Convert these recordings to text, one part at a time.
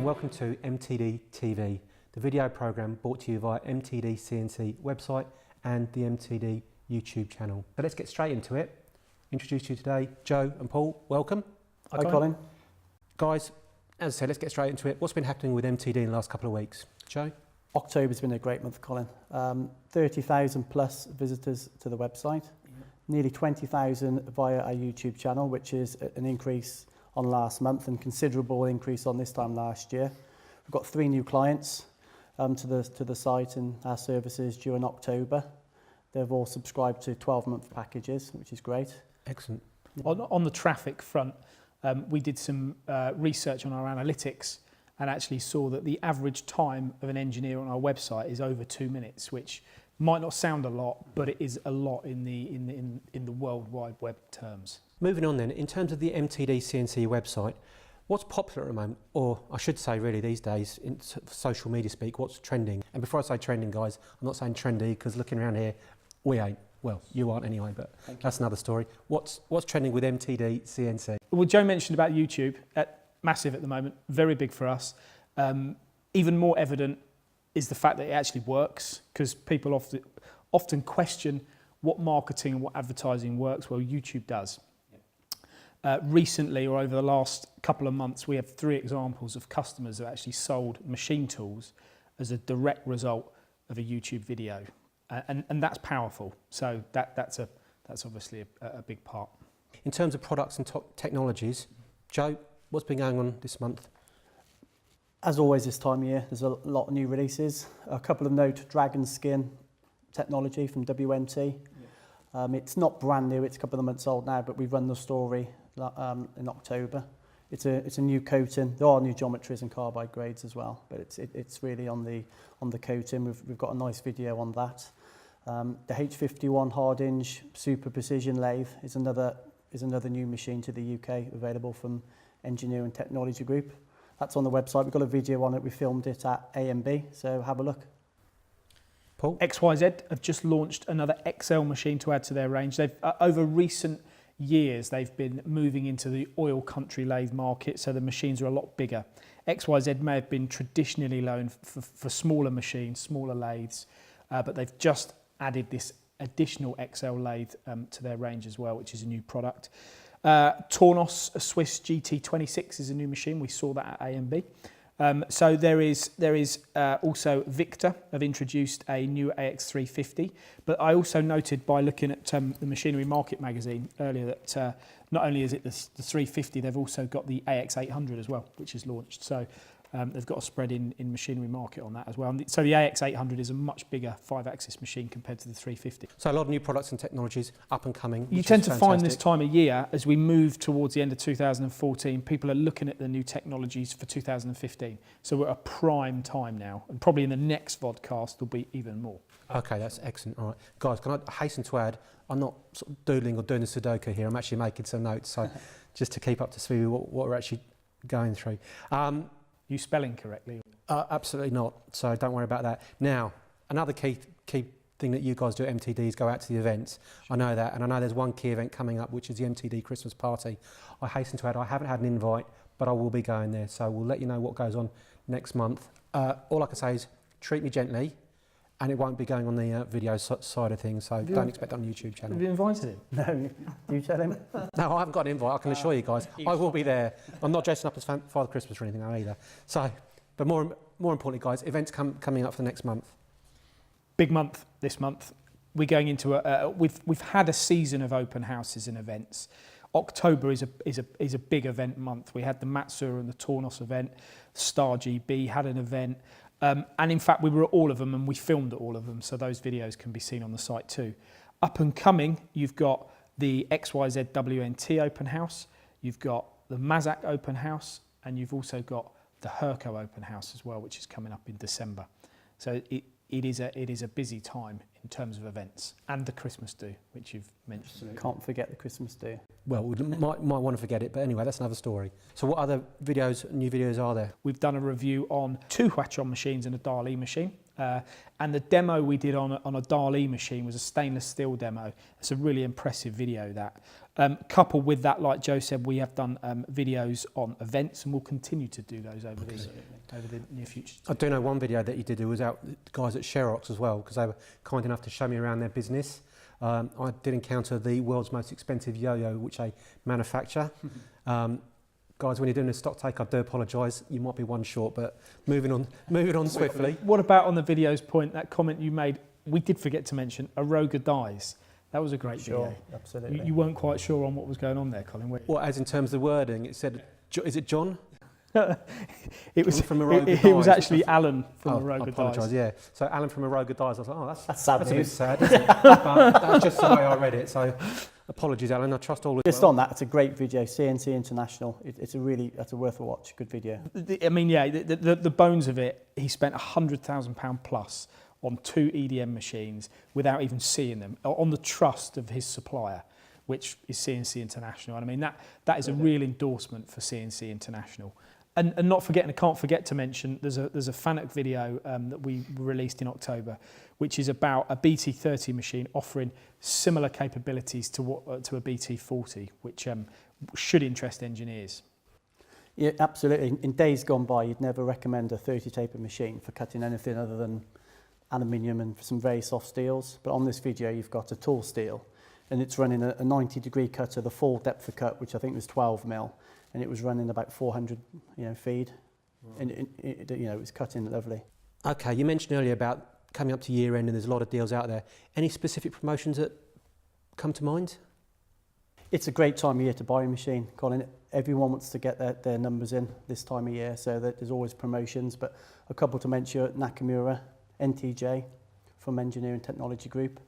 and welcome to MTD TV, the video programme brought to you via MTD CNC website and the MTD YouTube channel. So let's get straight into it. Introduce you today, Joe and Paul. Welcome. Hi Colin. Guys, as I said, let's get straight into it. What's been happening with MTD in the last couple of weeks? Joe? October's been a great month, Colin. 30,000 plus visitors to the website, nearly 20,000 via our YouTube channel, which is an increase on last month and considerable increase on this time last year. We've got 3 new clients to the site and our services during October. They've all subscribed to 12-month packages, which is great. Excellent. On the traffic front, we did some research on our analytics and actually saw that the average time of an engineer on our website is over 2 minutes, which might not sound a lot, but it is a lot in the World Wide Web terms. Moving on then, in terms of the MTD CNC website, what's popular at the moment, or I should say really these days, in social media speak, what's trending? And before I say trending, guys, I'm not saying trendy, because looking around here, we ain't. Well, you aren't anyway, but that's another story. What's trending with MTD CNC? Well, Joe mentioned about YouTube, massive at the moment, very big for us. Even more evident is the fact that it actually works, because people often question what marketing and what advertising works. Well, YouTube does. Recently, or over the last couple of months, we have 3 examples of customers who actually sold machine tools as a direct result of a YouTube video, and that's powerful. So that's obviously a big part. In terms of products and technologies, Joe, what's been going on this month? As always this time of year, there's a lot of new releases. A couple of note, Dragon Skin technology from WMT. Yeah. It's not brand new, it's a couple of months old now, but we've run the story in October. It's a new coating. There are new geometries and carbide grades as well, but it's really on the coating. We've got a nice video on that. The H51 hard-hinge super precision lathe is another new machine to the UK, available from Engineering Technology Group. That's on the website. We've got a video on it. We filmed it at A&B, so have a look. Paul? XYZ have just launched another XL machine to add to their range. They've over recent years, they've been moving into the oil country lathe market, so the machines are a lot bigger. XYZ may have been traditionally known for smaller machines, smaller lathes, but they've just added this additional XL lathe to their range as well, which is a new product. Tornos, a Swiss GT26 is a new machine. We saw that at A&B. So there is also Victor have introduced a new AX350, but I also noted by looking at the Machinery Market magazine earlier that not only is it the 350, they've also got the AX800 as well, which is launched. So they've got a spread in Machinery Market on that as well. So the AX800 is a much bigger 5-axis machine compared to the 350. So a lot of new products and technologies up and coming. You tend to find this time of year, as we move towards the end of 2014, people are looking at the new technologies for 2015. So we're at a prime time now, and probably in the next Vodcast there'll be even more. Okay, that's excellent. All right, guys, can I hasten to add, I'm not sort of doodling or doing a Sudoku here. I'm actually making some notes, so just to keep up to speed with what we're actually going through. You spelling correctly? Absolutely not, so don't worry about that. Now, another key thing that you guys do at MTD is go out to the events. Sure. I know that, and I know there's one key event coming up, which is the MTD Christmas party. I hasten to add, I haven't had an invite, but I will be going there, so we'll let you know what goes on next month. All I can say is treat me gently, and it won't be going on the video side of things, so don't expect it on the YouTube channel. Have you invited him? No, you tell him. No, I haven't got an invite, I can assure you guys. I will be there. I'm not dressing up as Father Christmas or anything either. So, but more importantly, guys, events coming up for the next month. Big month this month. We're going into we've had a season of open houses and events. October is a big event month. We had the Matsura and the Tornos event. Star GB had an event. And in fact, we were at all of them and we filmed at all of them, so those videos can be seen on the site too. Up and coming, you've got the XYZ WNT open house, you've got the Mazak open house, and you've also got the Herco open house as well, which is coming up in December. So it is a busy time in terms of events, and the Christmas do, which you've mentioned. Absolutely. Can't forget the Christmas do. Well, we might want to forget it, but anyway, that's another story. So what other new videos are there? We've done a review on 2 Huachon machines and a Dali machine. And the demo we did on a Dali machine was a stainless steel demo. It's a really impressive video, that. Coupled with that, like Joe said, we have done videos on events, and we'll continue to do those over the near future. I do know one video that you did. It was out guys at Xerox as well, because they were kind enough to show me around their business. I did encounter the world's most expensive yo-yo, which they manufacture. Guys, when you're doing a stock take, I do apologise. You might be one short, but moving on swiftly. What about on the videos point, that comment you made, we did forget to mention, Aroga dies. That was a great video. Absolutely. You weren't quite sure on what was going on there, Colin, were you? Well, as in terms of the wording, it said, is it John? It was from Aroga it dies. was actually Alan from Aroga I apologise, dies. yeah. So Alan from Aroga dies. I was like, oh, that's sad a bit news. sad, isn't it? But that's just the way I read it. So apologies, Alan. I trust all of you. Just on that, it's a great video. CNC International. It's a worth a watch. Good video. The bones of it, he spent £100,000 plus on 2 EDM machines without even seeing them, on the trust of his supplier, which is CNC International. And I mean, that is a real endorsement for CNC International. And not forgetting, I can't forget to mention, there's a FANUC video that we released in October, which is about a BT30 machine offering similar capabilities to a BT40, which should interest engineers. Yeah, absolutely. In days gone by, you'd never recommend a 30 taper machine for cutting anything other than aluminium and some very soft steels. But on this video, you've got a tool steel, and it's running a 90-degree cutter, the full depth of cut, which I think was 12 mil. And it was running about 400, feed, and it was cutting lovely. Okay, you mentioned earlier about coming up to year end and there's a lot of deals out there. Any specific promotions that come to mind? It's a great time of year to buy a machine, Colin. Everyone wants to get their numbers in this time of year, so that there's always promotions. But a couple to mention: Nakamura, NTJ from Engineering Technology Group,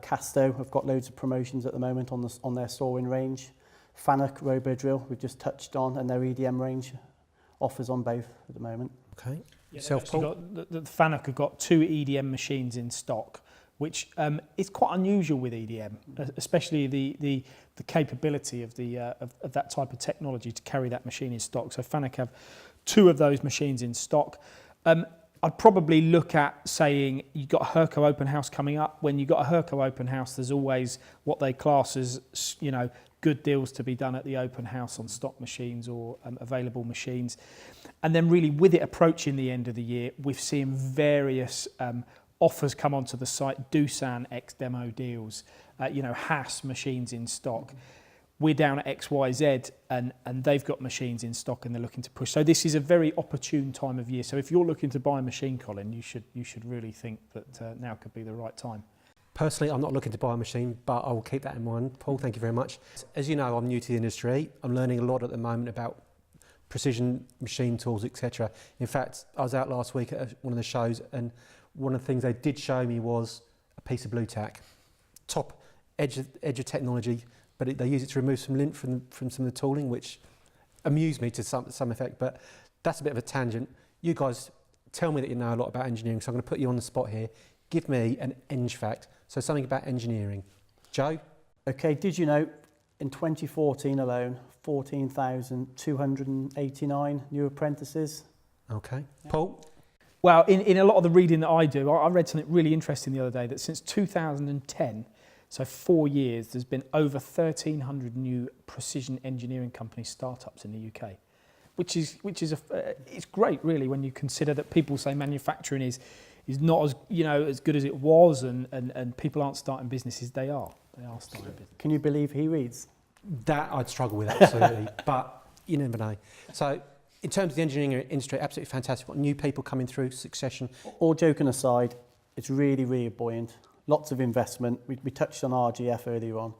Casto have got loads of promotions at the moment on their sawing range. FANUC Robo Drill, we've just touched on, and their EDM range offers on both at the moment. Okay. Yeah, Self-Paul? the FANUC have got 2 EDM machines in stock, which is quite unusual with EDM, especially the capability of that type of technology to carry that machine in stock. So FANUC have 2 of those machines in stock. I'd probably look at saying you've got a Herco open house coming up. When you've got a Herco open house, there's always what they class as, good deals to be done at the open house on stock machines or available machines. And then really with it approaching the end of the year, we've seen various offers come onto the site, Doosan X demo deals, Haas machines in stock. We're down at XYZ and they've got machines in stock and they're looking to push. So this is a very opportune time of year. So if you're looking to buy a machine, Colin, you should really think that now could be the right time. Personally, I'm not looking to buy a machine, but I will keep that in mind. Paul, thank you very much. As you know, I'm new to the industry. I'm learning a lot at the moment about precision machine tools, etc. In fact, I was out last week at one of the shows, and one of the things they did show me was a piece of blue tack. Top edge of technology, but they use it to remove some lint from some of the tooling, which amused me to some effect, but that's a bit of a tangent. You guys tell me that you know a lot about engineering, so I'm going to put you on the spot here. Give me an eng fact, so something about engineering. Joe? Okay, did you know in 2014 alone, 14,289 new apprentices? Okay. Yeah. Paul? Well, in a lot of the reading that I do, I read something really interesting the other day, that since 2010, so 4 years, there's been over 1,300 new precision engineering company startups in the UK, which is it's great really when you consider that people say manufacturing is not as good as it was, and people aren't starting businesses. They are starting businesses. Can you believe he reads? That I'd struggle with, absolutely, but you never know. So in terms of the engineering industry, absolutely fantastic. Got new people coming through, succession. All joking aside, it's really, really buoyant. Lots of investment. We touched on RGF earlier on.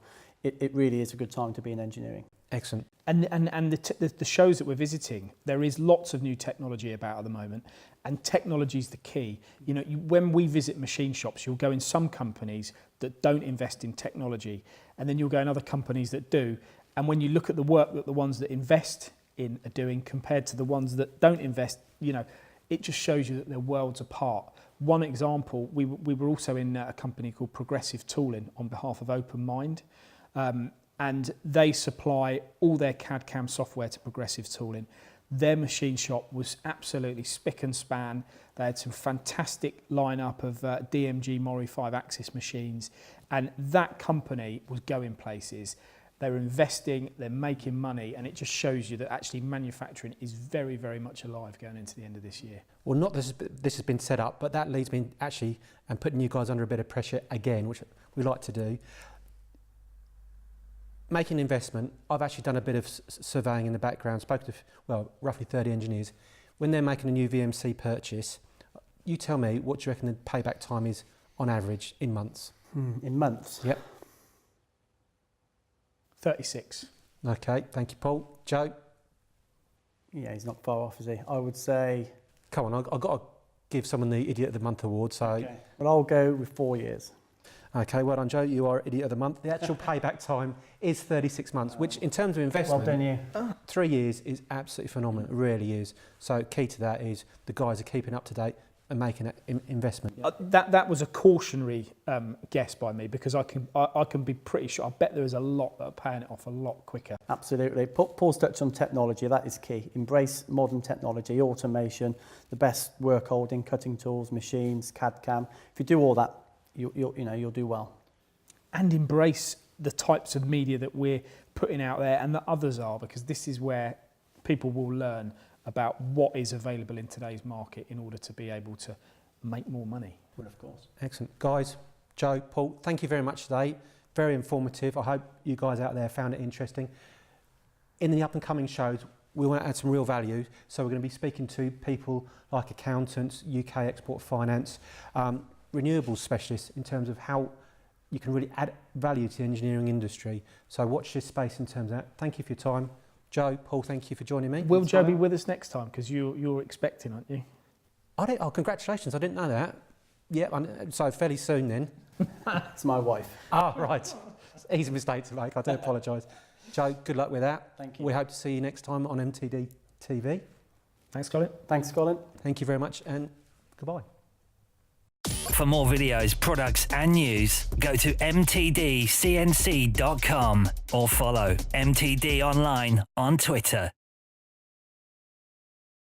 It really is a good time to be in engineering. Excellent. And the shows that we're visiting, there is lots of new technology about at the moment, and technology is the key. When we visit machine shops, you'll go in some companies that don't invest in technology, and then you'll go in other companies that do. And when you look at the work that the ones that invest in are doing compared to the ones that don't invest, it just shows you that they're worlds apart. One example, we were also in a company called Progressive Tooling on behalf of Open Mind. And they supply all their CAD/CAM software to Progressive Tooling. Their machine shop was absolutely spick and span. They had some fantastic lineup of DMG Mori 5-axis machines, and that company was going places. they're investing, they're making money, and it just shows you that actually manufacturing is very, very much alive going into the end of this year. Well, not this has been set up, but that leads me actually and putting you guys under a bit of pressure again, which we like to do. Making investment, I've actually done a bit of surveying in the background, spoken to, well, roughly 30 engineers. When they're making a new VMC purchase, you tell me, what do you reckon the payback time is on average in months? In months? Yep. 36. Okay, thank you, Paul. Joe? Yeah, he's not far off, is he? I would say... Come on, I've got to give someone the Idiot of the Month award, so... Okay. Well, I'll go with 4 years. Okay, well done, Joe. You are Idiot of the Month. The actual payback time is 36 months, which in terms of investment... Well done, you. 3 years is absolutely phenomenal. It really is. So key to that is the guys are keeping up to date and making an investment. That was a cautionary guess by me, because I can be pretty sure. I bet there is a lot that are paying it off a lot quicker. Absolutely. Paul's touched on technology. That is key. Embrace modern technology, automation, the best work holding, cutting tools, machines, CAD/CAM. If you do all that, you'll do well. And embrace the types of media that we're putting out there and that others are, because this is where people will learn about what is available in today's market in order to be able to make more money. Well, of course. Excellent. Guys, Joe, Paul, thank you very much today. Very informative. I hope you guys out there found it interesting. In the up and coming shows, we want to add some real value. So we're going to be speaking to people like accountants, UK export finance, renewables specialists in terms of how you can really add value to the engineering industry. So watch this space in terms of that. Thank you for your time. Joe, Paul, thank you for joining me. Will Joe be with us next time? Because you're expecting, aren't you? Oh, congratulations. I didn't know that. Yeah, so fairly soon then. It's my wife. Ah, right. Easy mistake to make. I do apologise. Joe, good luck with that. Thank you. We hope to see you next time on MTD TV. Thanks, Colin. Thanks, Colin. Thank you very much and goodbye. For more videos, products and news, go to mtdcnc.com or follow MTD Online on Twitter.